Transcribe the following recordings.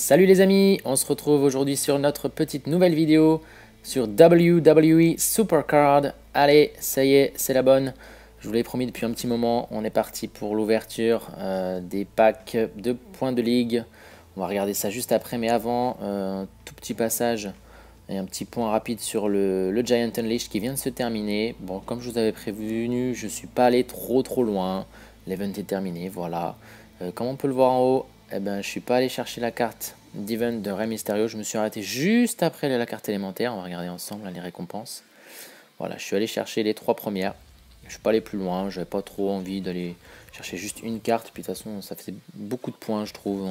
Salut les amis, on se retrouve aujourd'hui sur notre petite nouvelle vidéo sur WWE Supercard. Allez, ça y est, c'est la bonne. Je vous l'ai promis depuis un petit moment, on est parti pour l'ouverture des packs de points de ligue. On va regarder ça juste après, mais avant, un tout petit passage et un petit point rapide sur le Giant Unleashed qui vient de se terminer. Bon, comme je vous avais prévenu, je ne suis pas allé trop loin. L'event est terminé, voilà. Comme on peut le voir en haut, eh ben, je ne suis pas allé chercher la carte d'event de Rey Mysterio. Je me suis arrêté juste après la carte élémentaire. On va regarder ensemble les récompenses. Voilà, je suis allé chercher les 3 premières. Je ne suis pas allé plus loin. Je n'avais pas trop envie d'aller chercher juste une carte. Puis de toute façon, ça faisait beaucoup de points, je trouve,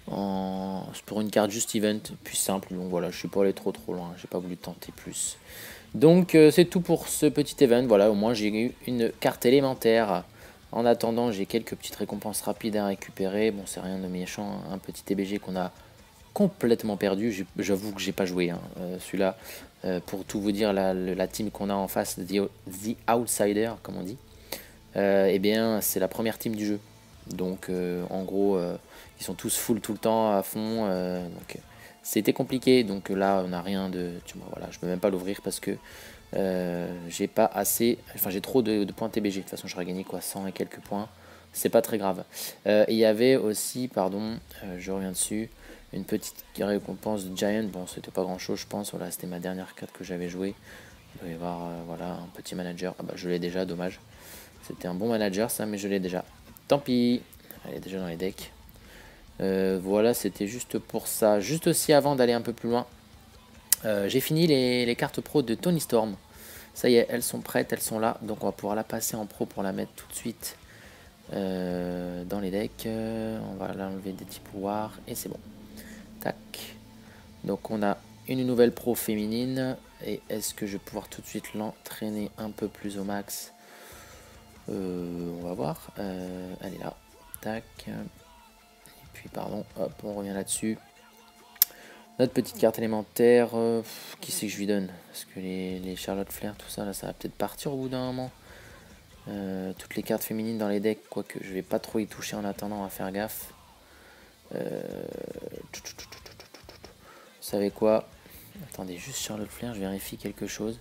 pour une carte juste event, plus simple. Donc voilà, je suis pas allé trop loin. J'ai pas voulu tenter plus. Donc c'est tout pour ce petit event. Voilà, au moins j'ai eu une carte élémentaire. En attendant, j'ai quelques petites récompenses rapides à récupérer. Bon, c'est rien de méchant. Un petit TBG qu'on a complètement perdu. J'avoue que j'ai pas joué celui-là. Pour tout vous dire, la team qu'on a en face, The Outsider, comme on dit, eh bien, c'est la première team du jeu. Donc, en gros, ils sont tous full tout le temps, à fond. Donc, c'était compliqué. Donc là, on n'a rien de... Voilà, je peux même pas l'ouvrir parce que j'ai pas assez, enfin j'ai trop de points TBG. De toute façon j'aurais gagné quoi, 100 et quelques points, c'est pas très grave. Il y avait aussi, pardon, je reviens dessus, une petite récompense de Giant. Bon, c'était pas grand chose, je pense. Voilà, c'était ma dernière carte que j'avais joué. Il doit y avoir voilà, un petit manager. Ah bah je l'ai déjà, dommage. C'était un bon manager ça, mais je l'ai déjà, tant pis. Elle est déjà dans les decks. Voilà, c'était juste pour ça. Juste aussi, avant d'aller un peu plus loin, j'ai fini les cartes pro de Tony Storm. Ça y est, elles sont prêtes, elles sont là. Donc on va pouvoir la passer en pro pour la mettre tout de suite dans les decks. On va l'enlever des petits pouvoirs et c'est bon. Tac. Donc on a une nouvelle pro féminine. Et est-ce que je vais pouvoir tout de suite l'entraîner un peu plus au max? On va voir. Elle est là. Tac. Et puis pardon, hop, on revient là-dessus. Notre petite carte élémentaire, qui c'est que je lui donne? Parce que les Charlotte Flair, tout ça, là, ça va peut-être partir au bout d'un moment. Toutes les cartes féminines dans les decks, quoique je vais pas trop y toucher en attendant, à faire gaffe. Vous savez quoi? Attendez, juste Charlotte Flair, je vérifie quelque chose.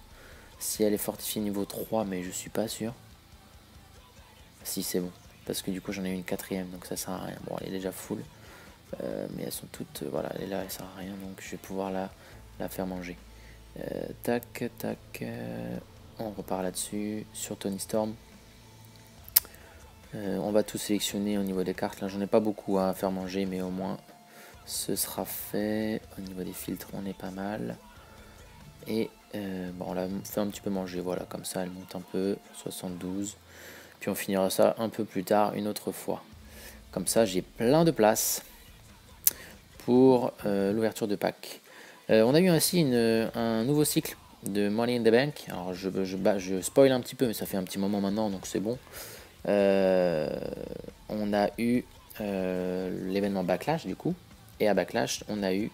Si elle est fortifiée niveau 3, mais je suis pas sûr. Si, c'est bon. Parce que du coup, j'en ai une quatrième, donc ça sert à rien. Bon, elle est déjà full. Mais elles sont toutes, voilà, elle est là, elle sert à rien, donc je vais pouvoir la faire manger. Tac, tac, on repart là-dessus, sur Tony Storm. On va tout sélectionner au niveau des cartes, là j'en ai pas beaucoup à faire manger, mais au moins ce sera fait. Au niveau des filtres, on est pas mal. Et bon, on l'a fait un petit peu manger, voilà, comme ça elle monte un peu, 72. Puis on finira ça un peu plus tard, une autre fois. Comme ça j'ai plein de place pour l'ouverture de pack. On a eu ainsi un nouveau cycle de Money in the Bank. Alors je spoil un petit peu, mais ça fait un petit moment maintenant, donc c'est bon. On a eu l'événement Backlash du coup, et à Backlash on a eu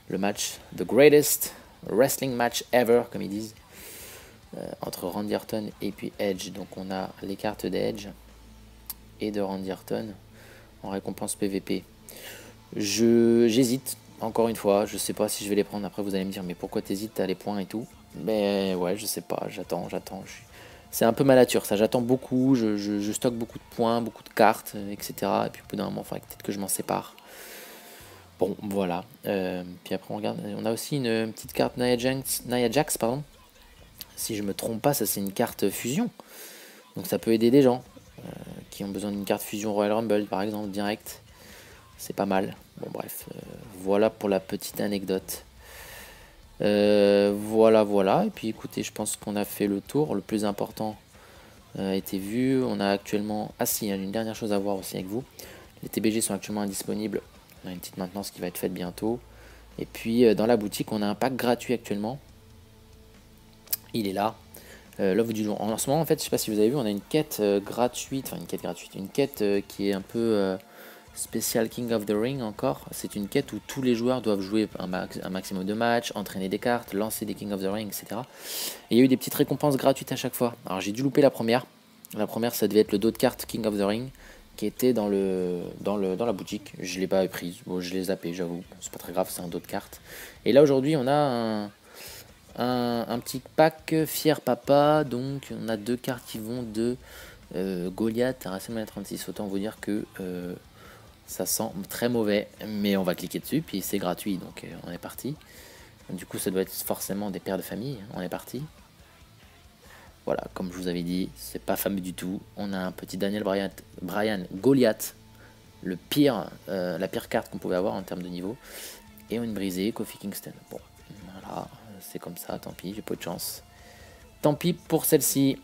le match The Greatest Wrestling Match Ever, comme ils disent, entre Randy Orton et puis Edge. Donc on a les cartes d'Edge et de Randy Orton en récompense PVP. J'hésite, encore une fois, je sais pas si je vais les prendre. Après vous allez me dire, mais pourquoi t'hésites, t'as les points et tout. Mais ouais, je sais pas, j'attends. C'est un peu ma nature, ça, j'attends beaucoup, je stocke beaucoup de points, beaucoup de cartes, etc. Et puis au bout d'un moment, il faudrait peut-être que je m'en sépare. Bon, voilà. Puis après on regarde, on a aussi une petite carte Nia Jax, pardon. Si je me trompe pas, ça c'est une carte fusion. Donc ça peut aider des gens qui ont besoin d'une carte fusion Royal Rumble, par exemple, direct. C'est pas mal. Bon bref, voilà pour la petite anecdote. Voilà. Et puis écoutez, je pense qu'on a fait le tour. Le plus important a été vu. On a actuellement... Ah si, il y a une dernière chose à voir aussi avec vous. Les TBG sont actuellement indisponibles. On a une petite maintenance qui va être faite bientôt. Et puis dans la boutique, on a un pack gratuit actuellement. Il est là. L'offre du jour. En ce moment, en fait, je sais pas si vous avez vu, on a une quête gratuite. Enfin, une quête qui est un peu... spécial King of the Ring encore. C'est une quête où tous les joueurs doivent jouer un maximum de matchs, entraîner des cartes, lancer des King of the Ring, etc. Et il y a eu des petites récompenses gratuites à chaque fois. Alors j'ai dû louper la première. La première, ça devait être le dos de carte King of the Ring. qui était dans la boutique. Je l'ai pas prise. Bon, je l'ai zappé, j'avoue. C'est pas très grave, c'est un dos de cartes. Et là, aujourd'hui, on a un petit pack Fier Papa. Donc, on a 2 cartes qui vont de Goliath à WrestleMania 36. Autant vous dire que ça sent très mauvais. Mais on va cliquer dessus, puis c'est gratuit. Donc, on est parti. Du coup, ça doit être forcément des pères de famille. On est parti. Voilà, comme je vous avais dit, c'est pas fameux du tout. On a un petit Daniel Bryan Goliath, la pire carte qu'on pouvait avoir en termes de niveau. Et une brisée, Kofi Kingston. Bon, voilà, c'est comme ça, tant pis, j'ai pas de chance. Tant pis pour celle-ci.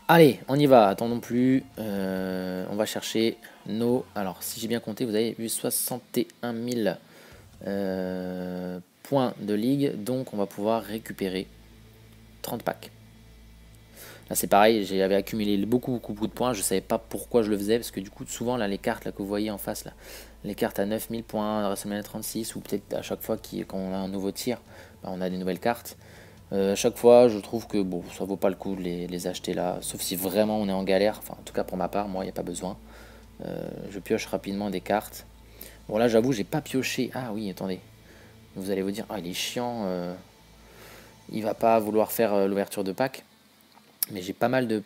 Allez, on y va, attendons plus. On va chercher nos... Alors, si j'ai bien compté, vous avez eu 61 000 points de ligue. Donc, on va pouvoir récupérer 30 packs. Là c'est pareil, j'avais accumulé beaucoup de points, je savais pas pourquoi je le faisais, parce que du coup souvent là les cartes là, que vous voyez en face là, les cartes à 9000 points, à WrestleMania 36, ou peut-être à chaque fois qu'on a un nouveau tir, bah, on a des nouvelles cartes. À chaque fois je trouve que bon, ça vaut pas le coup de les acheter là, sauf si vraiment on est en galère, enfin en tout cas pour ma part, moi il n'y a pas besoin. Je pioche rapidement des cartes. Bon là j'avoue j'ai pas pioché, ah oui attendez, vous allez vous dire, ah il est chiant, il va pas vouloir faire l'ouverture de pack. Mais j'ai pas mal de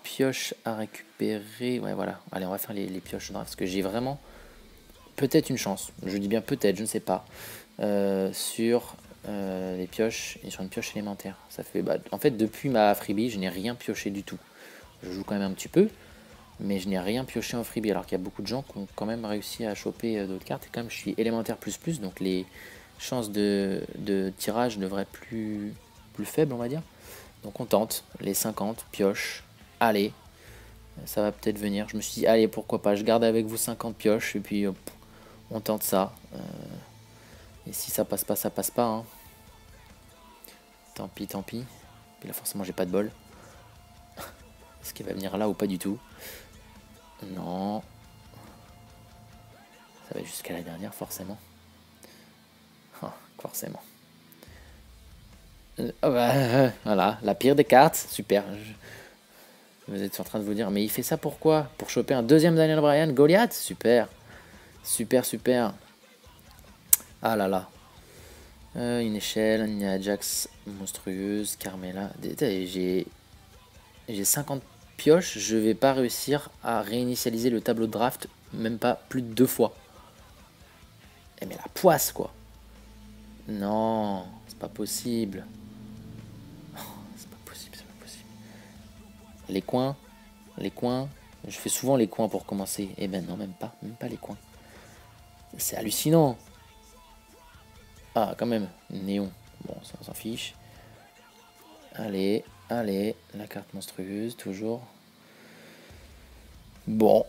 pioches à récupérer. Ouais, voilà. Allez, on va faire les pioches. Parce que j'ai vraiment peut-être une chance. Je dis bien peut-être, je ne sais pas. Sur les pioches et sur une pioche élémentaire. Ça fait, en fait, depuis ma freebie, je n'ai rien pioché du tout. Je joue quand même un petit peu. Mais je n'ai rien pioché en freebie. Alors qu'il y a beaucoup de gens qui ont quand même réussi à choper d'autres cartes. Et comme je suis élémentaire plus, donc les chances de tirage devraient être plus faibles, on va dire. Donc on tente les 50 pioches. Allez, ça va peut-être venir. Je me suis dit, allez, pourquoi pas. Je garde avec vous 50 pioches et puis on tente ça. Et si ça passe pas, ça passe pas. Hein. Tant pis, tant pis. Puis là, forcément, j'ai pas de bol. Est-ce qu'il va venir là ou pas du tout? Non. Ça va jusqu'à la dernière, forcément. Oh, forcément. Voilà, la pire des cartes, super. Vous êtes en train de vous dire, mais il fait ça pourquoi? Pour choper un deuxième Daniel Bryan, Goliath? Super, super. Ah là là. Une échelle, une Ajax monstrueuse, Carmela. J'ai 50 pioches, je vais pas réussir à réinitialiser le tableau de draft, même pas plus de 2 fois. Eh mais la poisse quoi. Non, c'est pas possible. Les coins, je fais souvent les coins pour commencer. Eh ben non, même pas les coins. C'est hallucinant. Ah, quand même, néon. Bon, ça on s'en fiche. Allez, la carte monstrueuse, toujours. Bon,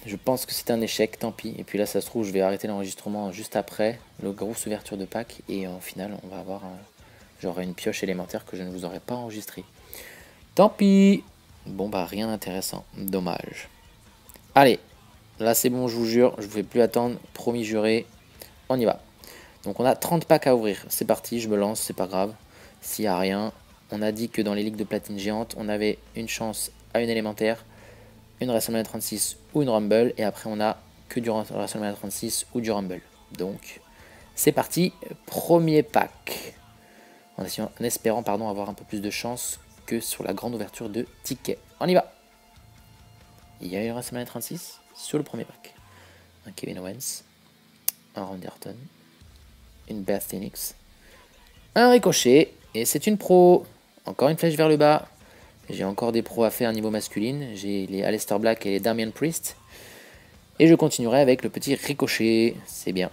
je pense que c'est un échec, tant pis. Et puis là, ça se trouve, je vais arrêter l'enregistrement juste après la grosse ouverture de pack. Et en final, on va avoir... j'aurai une pioche élémentaire que je ne vous aurais pas enregistrée. Tant pis. Bon bah rien d'intéressant, dommage. Allez, là c'est bon, je vous jure, je ne vous fais plus attendre, promis juré, on y va. Donc on a 30 packs à ouvrir, c'est parti, je me lance, c'est pas grave. S'il n'y a rien, on a dit que dans les ligues de platine géante, on avait une chance à une élémentaire, une WrestleMania 36 ou une Rumble, et après on a que du WrestleMania 36 ou du Rumble. Donc c'est parti, premier pack. En espérant avoir un peu plus de chance que sur la grande ouverture de tickets. On y va. Il y a eu un WrestleMania 36 sur le premier pack. Un Kevin Owens, un Randy Orton, une Beth Phoenix, un Ricochet, et c'est une pro. Encore une flèche vers le bas. J'ai encore des pros à faire niveau masculine. J'ai les Aleister Black et les Damian Priest. Et je continuerai avec le petit Ricochet. C'est bien,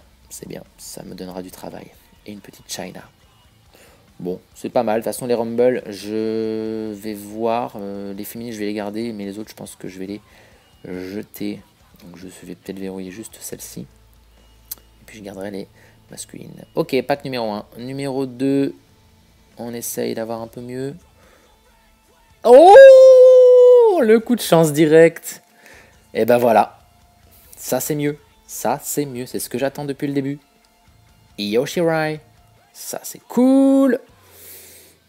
ça me donnera du travail. Et une petite Chyna. Bon, c'est pas mal. De toute façon, les Rumble, je vais voir. Les féminines, je vais les garder. Mais les autres, je pense que je vais les jeter. Donc, je vais peut-être verrouiller juste celle-ci. Et puis, je garderai les masculines. Ok, pack numéro 1. Numéro 2, on essaye d'avoir un peu mieux. Oh, le coup de chance direct. Et ben voilà. Ça, c'est mieux. C'est ce que j'attends depuis le début. Io Shirai. Ça, c'est cool.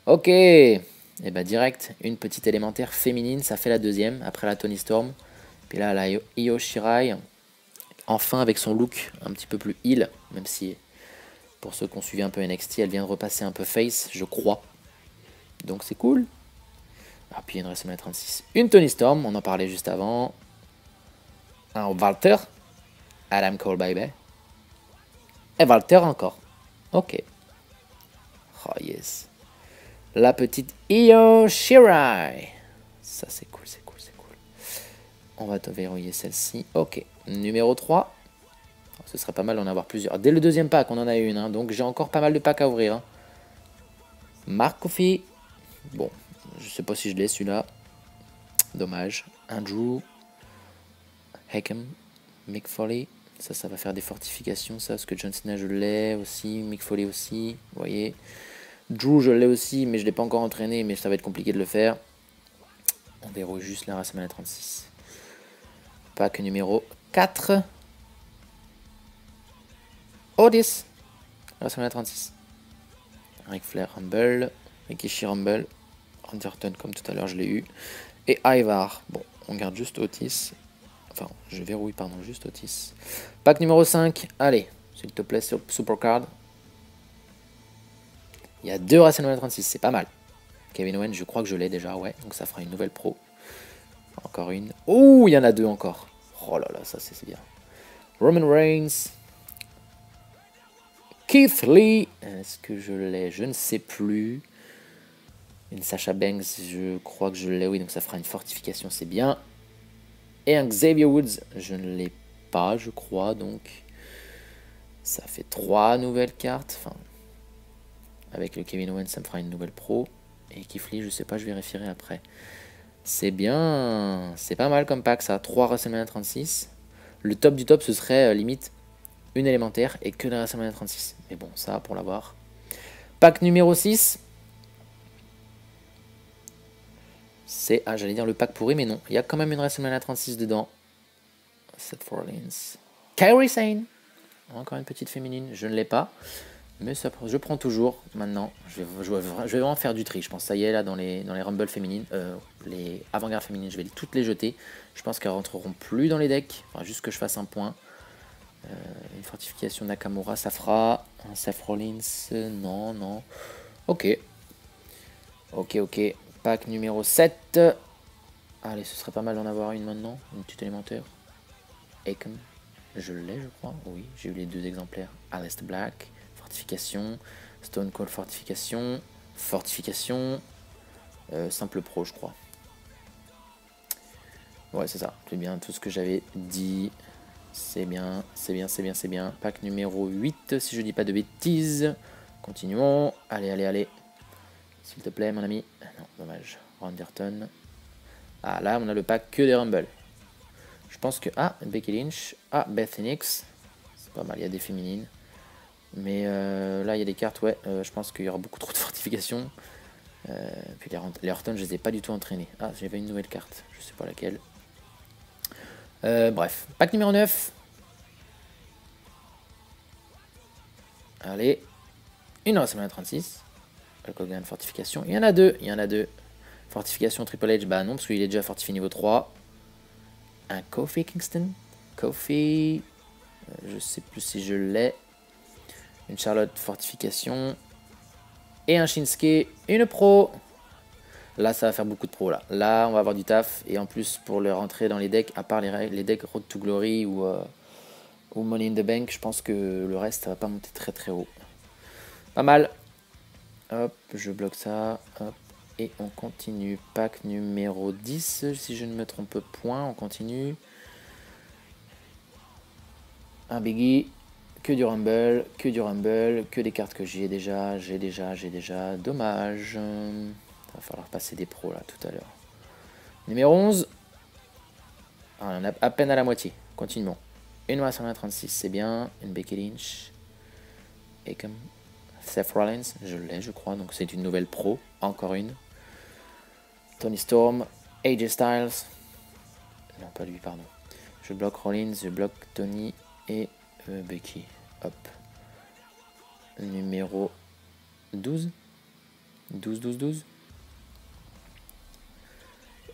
Ok. Et bah direct, une petite élémentaire féminine, ça fait la deuxième, après la Toni Storm. Puis là, la Io Shirai, enfin avec son look un petit peu plus heal, même si pour ceux qui ont suivi un peu NXT, elle vient de repasser un peu face, je crois. Donc c'est cool. Ah, puis il y a une WrestleMania 36. Une Toni Storm, on en parlait juste avant. Un Walter. Adam Cole, baby. Et Walter encore. Ok. Oh yes. La petite Io Shirai. Ça c'est cool, c'est cool, c'est cool. On va te verrouiller celle-ci. Ok. Numéro 3. Ce serait pas mal d'en avoir plusieurs. Dès le deuxième pack, on en a une. Hein, donc j'ai encore pas mal de packs à ouvrir. Hein. Mark Coffey. Bon, je sais pas si je l'ai celui-là. Dommage. Andrew. Hakem. Mick Foley. Ça va faire des fortifications, ça. Parce que John Cena, je l'ai aussi. Mick Foley aussi. Vous voyez. Drew, je l'ai aussi, mais je ne l'ai pas encore entraîné. Mais ça va être compliqué de le faire. On verrouille juste la WrestleMania 36. Pack numéro 4. Otis. WrestleMania 36. Ric Flair Rumble. Rikishi Rumble. Randy Orton, comme tout à l'heure, je l'ai eu. Et Ivar. Bon, on garde juste Otis. Enfin, je verrouille, pardon, juste Otis. Pack numéro 5. Allez, s'il te plaît, Supercard. Il y a 2 WrestleMania 36, c'est pas mal. Kevin Owens, je crois que je l'ai déjà, ouais. Donc ça fera une nouvelle pro. Encore une. Oh, il y en a 2 encore. Oh là là, ça c'est bien. Roman Reigns. Keith Lee. Est-ce que je l'ai? Je ne sais plus. Une Sasha Banks, je crois que je l'ai, oui. Donc ça fera une fortification, c'est bien. Et un Xavier Woods, je ne l'ai pas, je crois. Donc ça fait 3 nouvelles cartes. Enfin, avec le Kevin Owens, ça me fera une nouvelle pro. Et Keith Lee, je sais pas, je vérifierai après. C'est bien, c'est pas mal comme pack ça. 3 WrestleMania 36. Le top du top, ce serait limite une élémentaire et que la WrestleMania 36. Mais bon, ça pour l'avoir. Pack numéro 6. C'est, ah j'allais dire le pack pourri, mais non. Il y a quand même une WrestleMania 36 dedans. Seth Rollins. Kairi Sane. Encore une petite féminine, je ne l'ai pas. Mais ça, je prends toujours maintenant. Je vais vraiment faire du tri. Je pense ça y est là dans les Rumble féminines. Les avant-gardes féminines, je vais toutes les jeter. Je pense qu'elles rentreront plus dans les decks. Enfin, juste que je fasse un point. Une fortification Nakamura, ça fera. Un Seth Rollins, non. Ok. Ok. Pack numéro 7. Allez, ce serait pas mal d'en avoir une maintenant. Une petite élémentaire. Akon. Je l'ai, je crois. Oui, j'ai eu les 2 exemplaires. Aleister Black. Fortification. Stone Cold Fortification. Simple Pro, je crois. Ouais, c'est ça. C'est bien tout ce que j'avais dit. C'est bien. Pack numéro 8, si je dis pas de bêtises. Continuons. Allez. S'il te plaît, mon ami. Non, dommage. Randerton. Ah, là, on a le pack que des Rumble. Je pense que... Ah, Becky Lynch. Ah, Beth Phoenix. C'est pas mal, il y a des féminines. Mais là, il y a des cartes, ouais. Je pense qu'il y aura beaucoup trop de fortifications. Puis les Orton, je les ai pas du tout entraînés. Ah, j'avais une nouvelle carte. Je sais pas laquelle. Bref. Pack numéro 9. Allez. Une WrestleMania 36. Hulk Hogan, fortification. Il y en a deux. Fortification Triple H, bah non, parce qu'il est déjà fortifié niveau 3. Un Kofi Kingston. Kofi. Je sais plus si je l'ai. Une Charlotte fortification. Et un Shinsuke. Une pro. Là, ça va faire beaucoup de pros. Là, on va avoir du taf. Et en plus, pour le rentrer dans les decks, à part les decks Road to Glory ou Money in the Bank, je pense que le reste, ça va pas monter très haut. Pas mal. Hop, je bloque ça. Hop. Et on continue. Pack numéro 10, si je ne me trompe point. On continue. Un Biggie. Que du Rumble. Que des cartes que j'ai déjà. Dommage. Va falloir passer des pros là tout à l'heure. Numéro 11. Ah, on en a à peine à la moitié. Continuons. Une WrestleMania 36, c'est bien. Une Becky Lynch. Et comme Seth Rollins, je l'ai, je crois. Donc c'est une nouvelle pro. Encore une. Toni Storm. AJ Styles. Non, pas lui, pardon. Je bloque Rollins, je bloque Tony et Becky. Hop. Numéro 12. 12.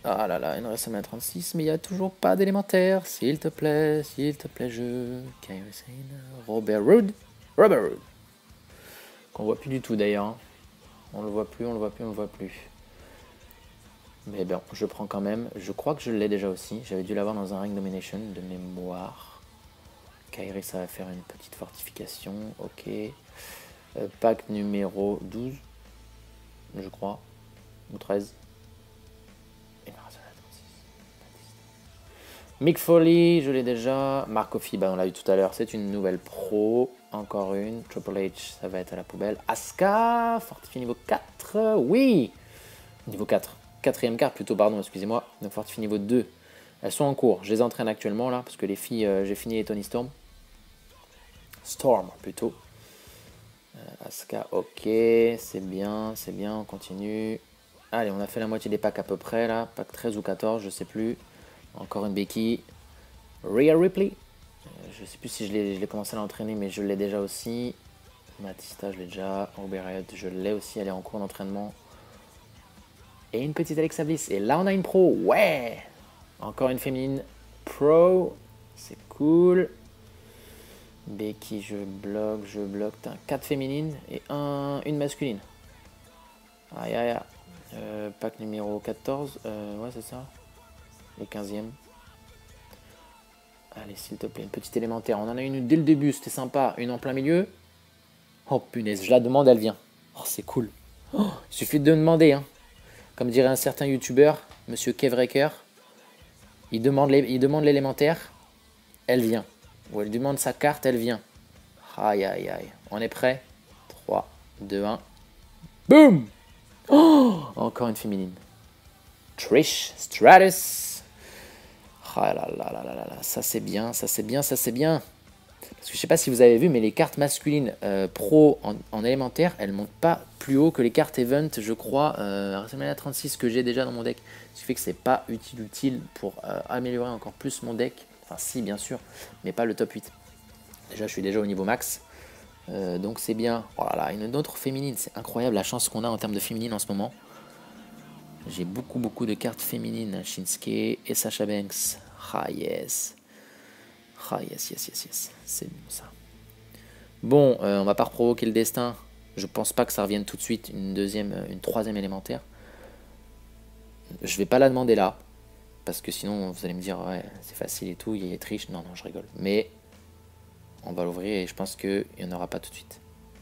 Ah là là, il nous reste à 36, mais il n'y a toujours pas d'élémentaire. S'il te plaît, jeu. Kairi Sane, Robert Roode. Robert Roode. Qu'on voit plus du tout d'ailleurs. Hein. On le voit plus, on le voit plus, on le voit plus. Mais bon, je prends quand même. Je crois que je l'ai déjà aussi. J'avais dû l'avoir dans un Ring Domination de mémoire. Kairi, ça va faire une petite fortification. Ok. Pack numéro 12. Je crois. Ou 13. Mick Foley, je l'ai déjà. Mark Coffey, bah on l'a eu tout à l'heure, c'est une nouvelle pro. Encore une. Triple H, ça va être à la poubelle. Asuka, fortifié niveau 4. Oui, niveau 4. Quatrième carte plutôt, pardon, excusez-moi. Donc fortifié niveau 2. Elles sont en cours. Je les entraîne actuellement là, parce que les filles, j'ai fini les Tony Storm. Storm plutôt. Asuka, ok, c'est bien, on continue. Allez, on a fait la moitié des packs à peu près là. Pack 13 ou 14, je sais plus. Encore une béquille. Rhea Ripley. Je sais plus si je l'ai commencé à l'entraîner, mais je l'ai déjà aussi. Matista, je l'ai déjà. Oberhead, je l'ai aussi. Elle est en cours d'entraînement. Et une petite Alexa Bliss. Et là, on a une pro. Ouais. Encore une féminine pro. C'est cool. Becky, je bloque. 4 féminines et une masculine. Aïe, aïe, aïe. Pack numéro 14. Ouais, c'est ça. Le 15e. Allez, s'il te plaît, une petite élémentaire. On en a une dès le début, c'était sympa. Une en plein milieu. Oh punaise, je la demande, elle vient. Oh, c'est cool. Oh, il suffit de demander. Hein. Comme dirait un certain youtubeur, monsieur Kevraker, il demande l'élémentaire, elle vient. Ou elle demande sa carte, elle vient. Aïe, aïe, aïe. On est prêt? 3, 2, 1. Boum! Oh, encore une féminine. Trish Stratus. Ah là là là là là, ça c'est bien, ça c'est bien, ça c'est bien. Parce que je sais pas si vous avez vu, mais les cartes masculines pro en élémentaire, elles montent pas plus haut que les cartes event, je crois, WrestleMania 36 que j'ai déjà dans mon deck. Ce qui fait que c'est pas utile pour améliorer encore plus mon deck. Enfin si, bien sûr, mais pas le top 8. Déjà, je suis déjà au niveau max. Donc c'est bien. Oh là là, une autre féminine, c'est incroyable la chance qu'on a en termes de féminine en ce moment. J'ai beaucoup de cartes féminines. Shinsuke et Sasha Banks. Ah yes. Ah yes. C'est bon ça. Bon, on va pas provoquer le destin. Je pense pas que ça revienne tout de suite. Une troisième élémentaire. Je vais pas la demander là. Parce que sinon vous allez me dire ouais c'est facile et tout, il est triche. Non, je rigole. Mais on va l'ouvrir et je pense qu'il n'y en aura pas tout de suite.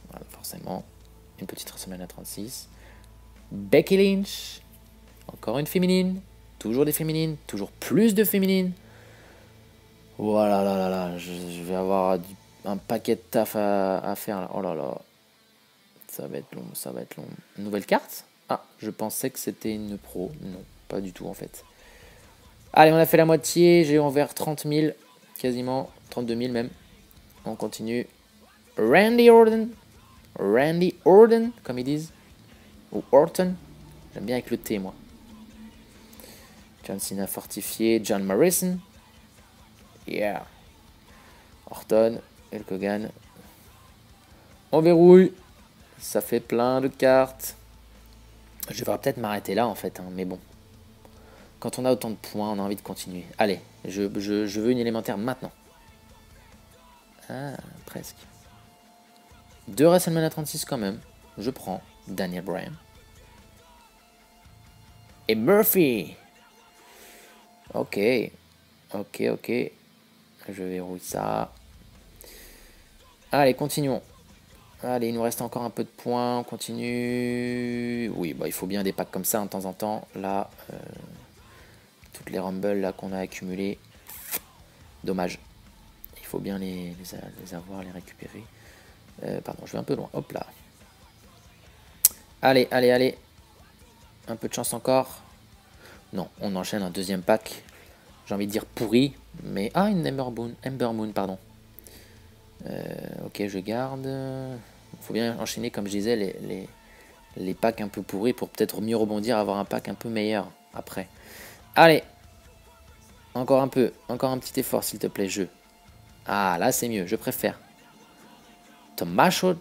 Voilà, forcément. Une petite WrestleMania 36. Becky Lynch. Encore une féminine, toujours des féminines, toujours plus de féminines. Voilà, là, je vais avoir un paquet de taf à faire là. Oh là là, ça va être long, Nouvelle carte? Ah, je pensais que c'était une pro. Non, pas du tout en fait. Allez, on a fait la moitié, j'ai ouvert 30 000, quasiment 32 000 même. On continue. Randy Orton, comme ils disent. Ou Orton, j'aime bien avec le T moi. John Cena fortifié, John Morrison. Yeah. Orton, Hulk Hogan. On verrouille. Ça fait plein de cartes. Je vais peut-être m'arrêter là en fait, hein, mais bon. Quand on a autant de points, on a envie de continuer. Allez, je veux une élémentaire maintenant. Ah, presque. 2 WrestleMania 36 quand même. Je prends Daniel Bryan. Et Murphy. Ok. Je verrouille ça. Allez, continuons. Allez, il nous reste encore un peu de points. On continue. Oui, bah, il faut bien des packs comme ça de temps en temps. Là, toutes les Rumble là qu'on a accumulées. Dommage. Il faut bien les avoir, les récupérer. Pardon, je vais un peu loin. Hop là. Allez. Un peu de chance encore. Non, on enchaîne un deuxième pack. J'ai envie de dire pourri, mais... Ah, une Ember Moon, pardon. Ok, je garde. Il faut bien enchaîner, comme je disais, les packs un peu pourris pour peut-être mieux rebondir, avoir un pack un peu meilleur après. Allez. Encore un petit effort, s'il te plaît, jeu. Ah, là, c'est mieux, je préfère. Tommaso,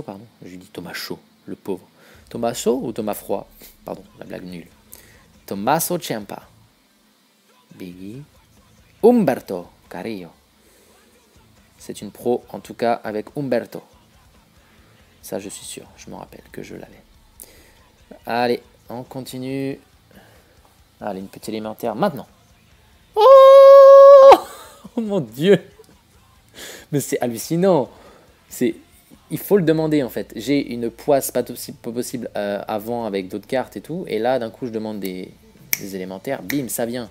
pardon. Je lui dis Tommaso, le pauvre. Tommaso ou Thomas Froid? Pardon, la blague nulle. Tommaso Ciampa. Biggie. Umberto Carrillo. C'est une pro, en tout cas, avec Umberto. Ça, je suis sûr. Je me rappelle que je l'avais. Allez, on continue. Allez, une petite élémentaire maintenant. Oh, oh mon Dieu. Mais c'est hallucinant. Il faut le demander en fait. J'ai une poisse pas possible avant avec d'autres cartes et tout. Et là, d'un coup, je demande des élémentaires. Bim, ça vient.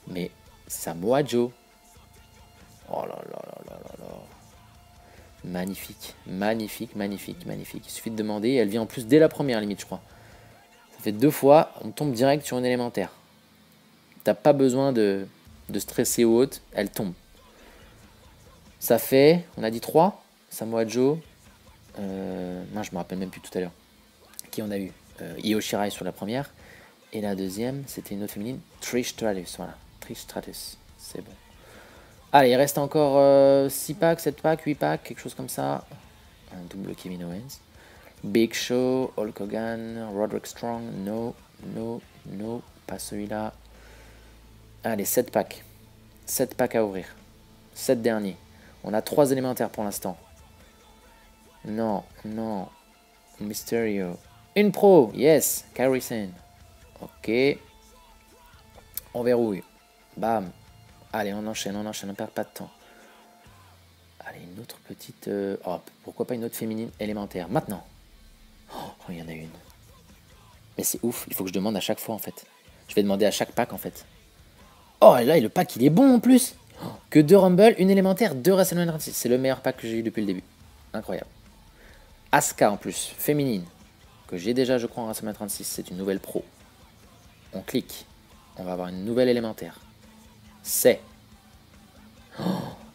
Mais Samoa Joe. Oh là là là là là là. Magnifique, magnifique, magnifique, magnifique. Il suffit de demander. Elle vient en plus dès la première limite, je crois. Ça fait 2 fois. On tombe direct sur une élémentaire. T'as pas besoin de stresser ou autre. Elle tombe. Ça fait, on a dit 3. Samoa Joe. Moi, je me rappelle même plus tout à l'heure. Qui on a eu Io Shirai sur la première. Et la deuxième, c'était une autre féminine. Trish Stratus. Voilà. Trish Stratus. C'est bon. Allez, il reste encore 6 packs, 7 packs, 8 packs, quelque chose comme ça. Un double Kevin Owens. Big Show, Hulk Hogan, Roderick Strong. No, no, no. Pas celui-là. Allez, 7 packs. 7 packs à ouvrir. 7 derniers. On a 3 élémentaires pour l'instant. Non, non. Mysterio. Une pro, yes. Kairi Sane. Ok. On verrouille. Bam. Allez, on enchaîne, on perd pas de temps. Allez, une autre petite... Oh, pourquoi pas une autre féminine élémentaire. Maintenant. Oh, il y en a une. Mais c'est ouf, il faut que je demande à chaque fois en fait. Je vais demander à chaque pack en fait. Oh, et là, le pack, il est bon en plus. Oh, que 2 Rumble, une élémentaire, 2 WrestleMania 36. C'est le meilleur pack que j'ai eu depuis le début. Incroyable. Asuka en plus, féminine. Que j'ai déjà, je crois, en WrestleMania 36. C'est une nouvelle pro. On clique. On va avoir une nouvelle élémentaire. C'est... Oh,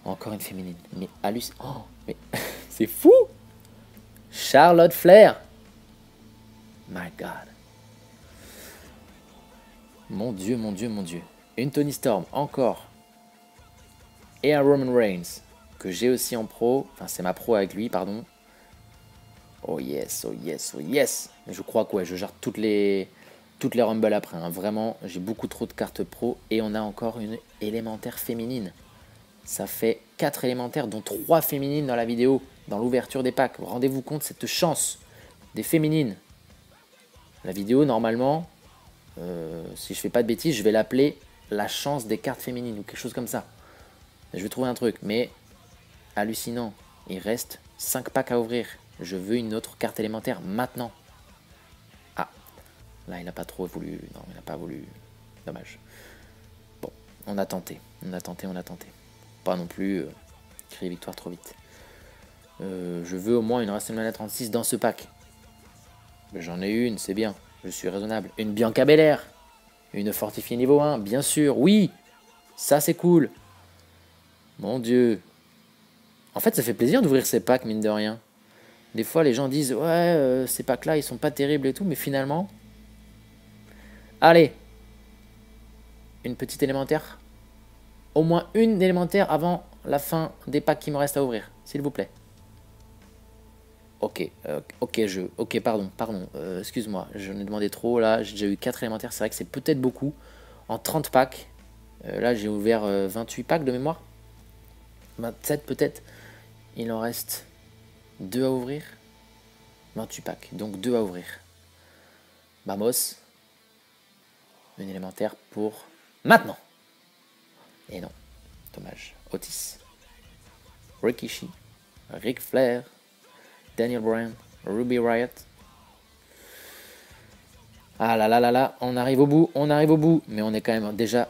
encore une féminine. Mais hallucinant. Oh, mais c'est fou. Charlotte Flair. My God. Mon Dieu, mon Dieu, mon Dieu. Une Toni Storm, encore. Et un Roman Reigns, que j'ai aussi en pro. Enfin, c'est ma pro avec lui, pardon. Oh yes, oh yes, oh yes. Je crois que ouais, je gère toutes les Rumble après. Hein. Vraiment, j'ai beaucoup trop de cartes pro. Et on a encore une élémentaire féminine. Ça fait 4 élémentaires, dont 3 féminines dans la vidéo, dans l'ouverture des packs. Rendez-vous compte cette chance des féminines. La vidéo, normalement, si je fais pas de bêtises, je vais l'appeler la chance des cartes féminines ou quelque chose comme ça. Je vais trouver un truc, mais hallucinant. Il reste 5 packs à ouvrir. Je veux une autre carte élémentaire maintenant. Ah, là il n'a pas trop voulu. Non, il n'a pas voulu. Dommage. Bon, on a tenté. On a tenté, on a tenté. Pas non plus crier victoire trop vite. Je veux au moins une WrestleMania 36 dans ce pack. J'en ai une, c'est bien. Je suis raisonnable. Une Bianca Belair. Une fortifiée niveau 1, bien sûr. Oui, ça c'est cool. Mon Dieu. En fait, ça fait plaisir d'ouvrir ces packs, mine de rien. Des fois, les gens disent, ouais, ces packs-là, ils sont pas terribles et tout, mais finalement... Allez. Une petite élémentaire. Au moins une élémentaire avant la fin des packs qui me restent à ouvrir, s'il vous plaît. Ok, ok, pardon, excuse-moi, j'en ai demandé trop, là, j'ai déjà eu 4 élémentaires, c'est vrai que c'est peut-être beaucoup, en 30 packs, là j'ai ouvert 28 packs de mémoire, 27 peut-être, il en reste 2 à ouvrir, 28 packs, donc 2 à ouvrir. Vamos, une élémentaire pour maintenant. Et non, dommage, Otis, Rikishi, Ric Flair, Daniel Bryan, Ruby Riott. Ah là là là là, on arrive au bout, mais on est quand même déjà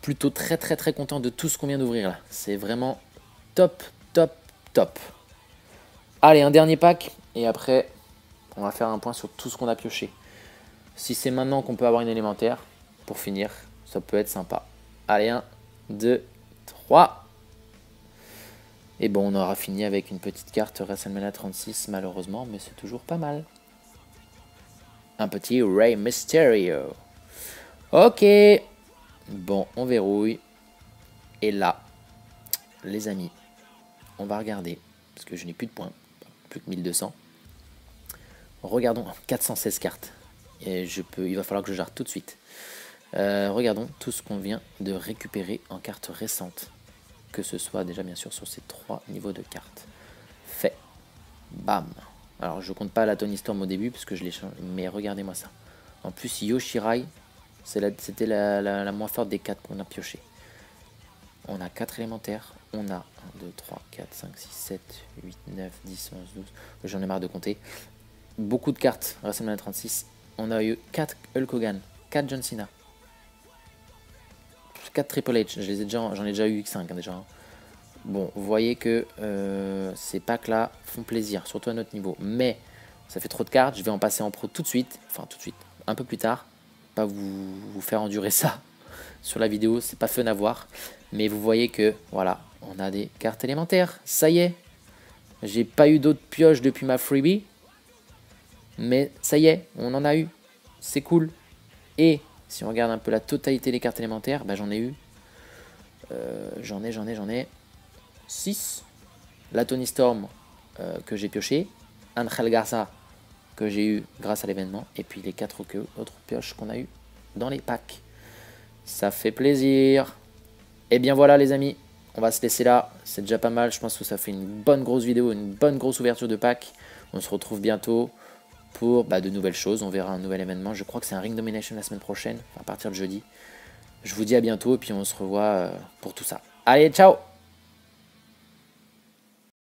plutôt très content de tout ce qu'on vient d'ouvrir là. C'est vraiment top. Allez, un dernier pack, et après, on va faire un point sur tout ce qu'on a pioché. Si c'est maintenant qu'on peut avoir une élémentaire, pour finir, ça peut être sympa. Allez, 1, 2, 3... Et bon, on aura fini avec une petite carte WrestleMania 36, malheureusement, mais c'est toujours pas mal. Un petit Rey Mysterio. Ok. Bon, on verrouille. Et là, les amis, on va regarder, parce que je n'ai plus de points, plus que 1200. Regardons, 416 cartes. Et il va falloir que je gère tout de suite. Regardons tout ce qu'on vient de récupérer en cartes récentes. Que ce soit déjà bien sûr sur ces 3 niveaux de cartes. Fait. Bam. Alors je compte pas la Tony Storm au début parce que je l'ai changé. Mais regardez-moi ça. En plus Yoshirai, c'était la moins forte des 4 qu'on a pioché. On a 4 élémentaires. On a 1, 2, 3, 4, 5, 6, 7, 8, 9, 10, 11, 12. J'en ai marre de compter. Beaucoup de cartes. WrestleMania 36. On a eu 4 Hulk Hogan, 4 John Cena, 4 Triple H. J'en ai déjà eu 5 déjà. Bon, vous voyez que ces packs-là font plaisir, surtout à notre niveau. Mais ça fait trop de cartes. Je vais en passer en pro tout de suite. Enfin, tout de suite. Un peu plus tard. Pas vous faire endurer ça sur la vidéo. C'est pas fun à voir. Mais vous voyez que, voilà, on a des cartes élémentaires. Ça y est. J'ai pas eu d'autres pioches depuis ma freebie. Mais ça y est, on en a eu. C'est cool. Et si on regarde un peu la totalité des cartes élémentaires, bah, j'en ai eu. J'en ai 6. La Tony Storm que j'ai pioché. Angel Garza que j'ai eu grâce à l'événement. Et puis les 4 autres pioches qu'on a eu dans les packs. Ça fait plaisir. Et bien voilà les amis. On va se laisser là. C'est déjà pas mal. Je pense que ça fait une bonne grosse vidéo. Une bonne grosse ouverture de pack. On se retrouve bientôt pour de nouvelles choses. On verra un nouvel événement. Je crois que c'est un Ring Domination la semaine prochaine. Enfin, à partir de jeudi. Je vous dis à bientôt. Et puis on se revoit pour tout ça. Allez, ciao!